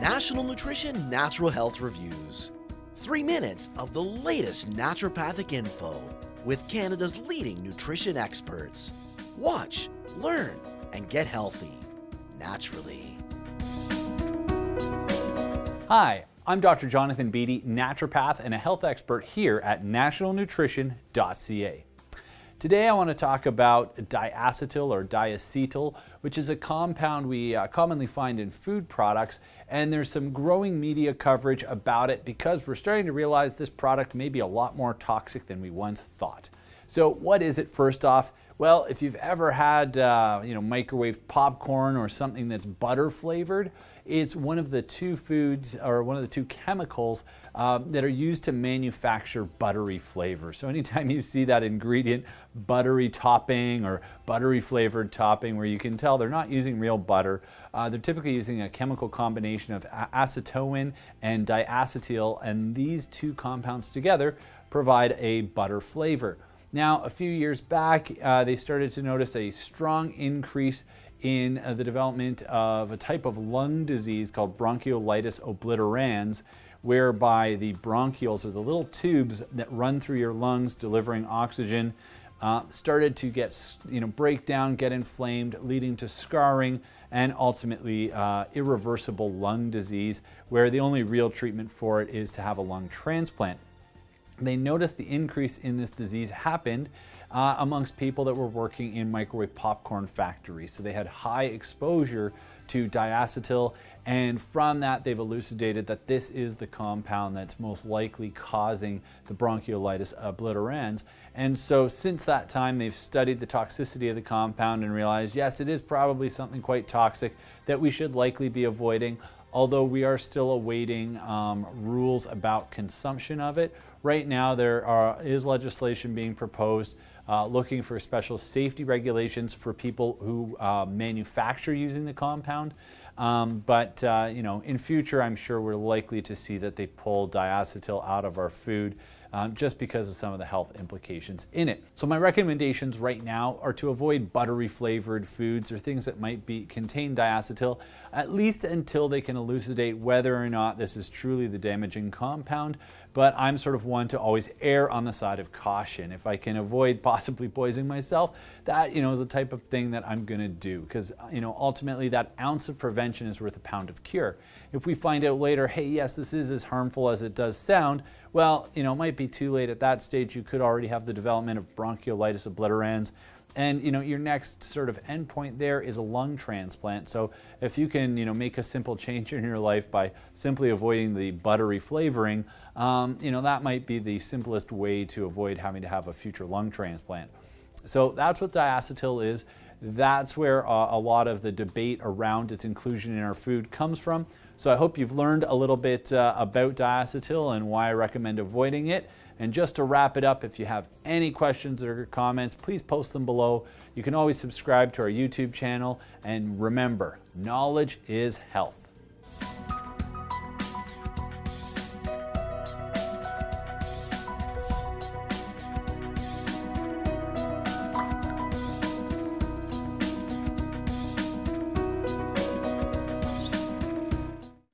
National Nutrition Natural Health Reviews. 3 minutes of the latest naturopathic info with Canada's leading nutrition experts. Watch, learn, and get healthy naturally. Hi, I'm Dr. Jonathan Beatty, naturopath and a health expert here at Nationalnutrition.ca. Today I want to talk about diacetyl or diacetyl, which is a compound we commonly find in food products, and there's some growing media coverage about it because we're starting to realize this product may be a lot more toxic than we once thought. So what is it first off? Well, if you've ever had microwaved popcorn or something that's butter flavored, it's one of the two foods or one of the two chemicals that are used to manufacture buttery flavor. So anytime you see that ingredient, buttery topping or buttery flavored topping, where you can tell they're not using real butter, they're typically using a chemical combination of acetoin and diacetyl, and these two compounds together provide a butter flavor. Now, a few years back, they started to notice a strong increase in the development of a type of lung disease called bronchiolitis obliterans, whereby the bronchioles, or the little tubes that run through your lungs delivering oxygen, started to break down, get inflamed, leading to scarring and ultimately irreversible lung disease, where the only real treatment for it is to have a lung transplant. They noticed the increase in this disease happened amongst people that were working in microwave popcorn factories. So they had high exposure to diacetyl, and from that they've elucidated that this is the compound that's most likely causing the bronchiolitis obliterans. And so since that time they've studied the toxicity of the compound and realized, yes, it is probably something quite toxic that we should likely be avoiding, although we are still awaiting rules about consumption of it. Right now there is legislation being proposed looking for special safety regulations for people who manufacture using the compound. But in future, I'm sure we're likely to see that they pull diacetyl out of our food just because of some of the health implications in it. So my recommendations right now are to avoid buttery flavored foods or things that might contain diacetyl, at least until they can elucidate whether or not this is truly the damaging compound. But I'm sort of one to always err on the side of caution. If I can avoid possibly poisoning myself, that is the type of thing that I'm going to do, because ultimately that ounce of prevention is worth a pound of cure. If we find out later, hey, yes, this is as harmful as it does sound, well, it might be too late at that stage. You could already have the development of bronchiolitis obliterans. And your next sort of endpoint there is a lung transplant. So if you can make a simple change in your life by simply avoiding the buttery flavoring, that might be the simplest way to avoid having to have a future lung transplant. So that's what diacetyl is. That's where a lot of the debate around its inclusion in our food comes from. So I hope you've learned a little bit about diacetyl and why I recommend avoiding it. And just to wrap it up, if you have any questions or comments, please post them below. You can always subscribe to our YouTube channel. And remember, knowledge is health.